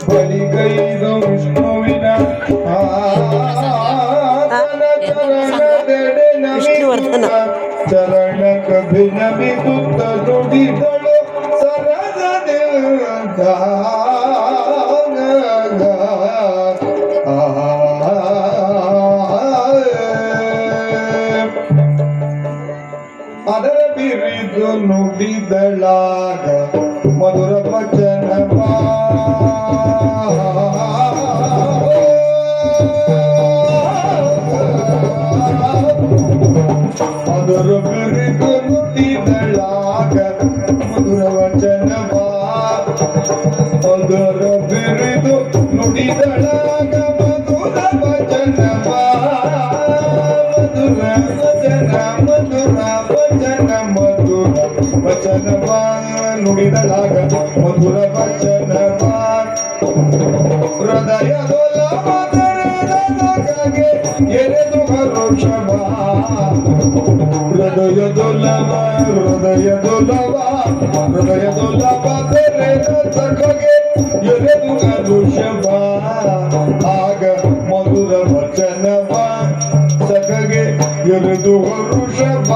ಬಲಿಗೈದ ವಿಷ್ಣುವಿನ ಚರಣದೆಡೆ ನಮಿಸುತ್ತ ಚರಣ ಕಭಿನಮಿಸುತ್ತ ನುಡಿದಳು ಸರಸದಿಂದ ಅದರ ಬಿರಿದು ನುಡಿದಳಾಗ ಮಧುರ ವಚನ ಅದರ ಬಿರಿದು ನುಡಿದಳಾಗ ಮಧುರ ವಚನ ಅದರ ಬಿರಿದು ನುಡಿದಳಾಗ ಮಧುರ ವಚನ ಮಧುರ ವಚನ ಮಧುರ ವಚನ ಮಧುರ ವಚನವ ನುಡಿದಳಾಗ ಮಧುರ ವಚನವ ಹೃದಯದೊಲವಗೆ ಎರೆದು ಹರುಷವ ಹೃದಯದೊಲವ ಹೃದಯದೊಲವ ಹೃದಯದೊಲವ ತೆರೆದ ಸಖಗೆ ಎರೆದು ಹರುಷವ ಆಗ ಮಧುರ ವಚನವ ಸಖಗೆ ಎರೆದು ಹರುಷವ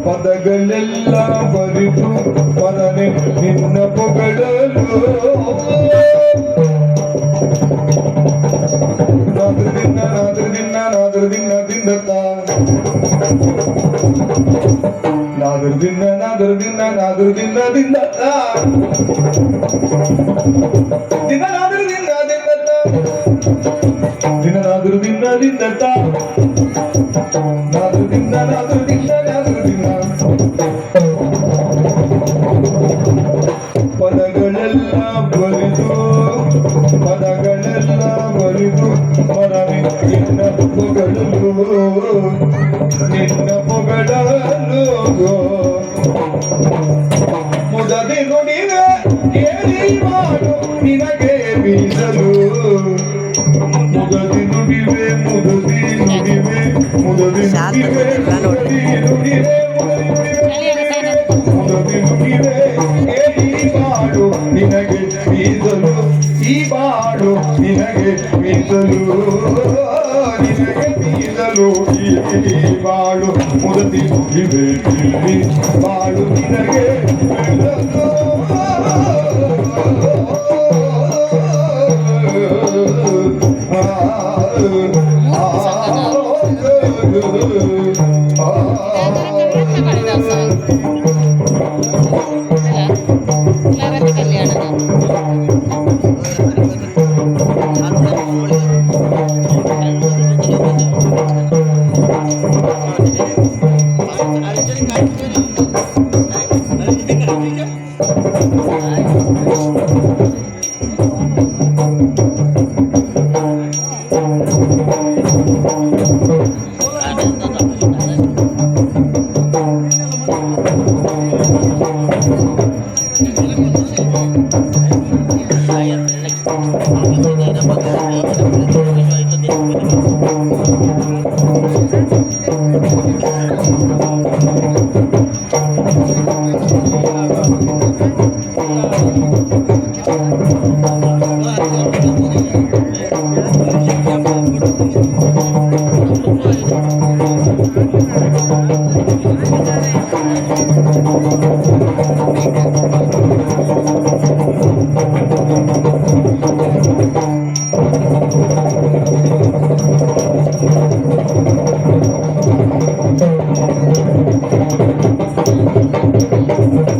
ಪದಗಳೆಲ್ಲ ಬರಿದು ಪರನೆ ನಿನ್ನ ಪೊಗಳಲು ನಾದ್ರದಿನ್ನ ನಾದ್ರದಿನ್ನ ನಾದ್ರದಿನ್ನ ದಿಂದತ ನಾದ್ರದಿನ್ನ ನಾದ್ರದಿನ್ನ ನಾದ್ರದಿನ್ನ ದಿಂದತ ದಿನ ನಾದ್ರದಿನ್ನ ದಿಂದತ ದಿನ ನಾದ್ರದಿನ್ನ ದಿಂದತ ನಾದ್ರದಿನ್ನ ನಾದ್ರದಿನ್ನ ನಾದ್ರದಿನ್ನ ಪದಗಳೆಲ್ಲ ಬರಿದು ಪದಗಳೆಲ್ಲ ಬರಿದು ಮರವಿ ನಿನ್ನ ಪೊಗಳಲು ನಿನ್ನ ಪೊಗಳಲು ಮುದದಿ ನುಡಿವೆ ಕೇಳಿ ಮಾಡು ನಿನಗೆ ಮೀಸಲು ಮುದದಿ ನುಡಿವೆ ಮುದದಿ ನುಡಿವೆ ಮುದದಿ ನುಡಿವೆ ಮುದದಿ ನುಡಿವೆ ಮುದದಿ ನುಡಿವೆ ಕೇಳಿ ಮಾಡು ನಿನಗೆ ಮೀಸಲು ಈ ಬಾಡು ನಿನಗೆ ಮೀಸಲು ನಿನಗೆ ಮೀಸಲು ಈ ಬಾಳು ಮುದದಿ ನುಡಿವೆ ಇಲ್ಲಿ ಬಾಳು ನಿನಗೆ ಮೀಸಲು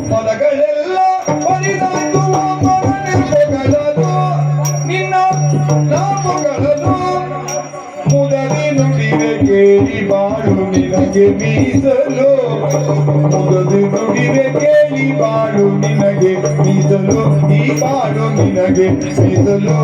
ಪದಗಳೆಲ್ಲ ಬರಿದಾಗುವ ಮರಣಿಸಗಳನು ನಿನ್ನ ನಾಮಗಳನ್ನು ಮುದದಿ ನುಡಿವೆ ಕೇಳಿ ಬಾಳು ನಿನಗೆ ಮೀಸಲು ಮುದದಿ ನುಡಿವೆ ಕೇಳಿ ಬಾಳು ನಿನಗೆ ಮೀಸಲು ಈ ಬಾಳು ನಿನಗೆ ಮೀಸಲು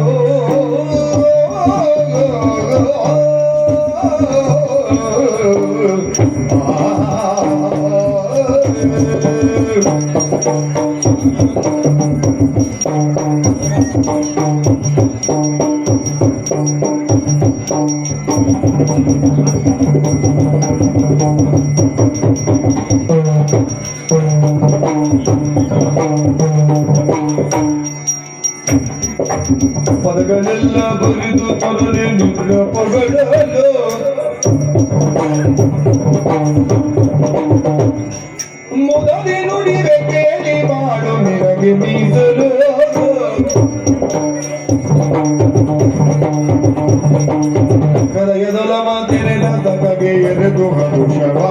ಪದಗಳೆಲ್ಲ ಬರಿದು ತೊರದೆ ನಿನ್ನ ಪಗಳಲು ಮುದದಿ ನುಡಿವೆ ಕೇಳಿ ಬಾಳು ನಿನಗೆ ಮೀಸಲು ಹೃದಯದೊಲ ಮಾತೆರೆದ ತಮಗೆ ಎರೆದು ಹರುಷವಾ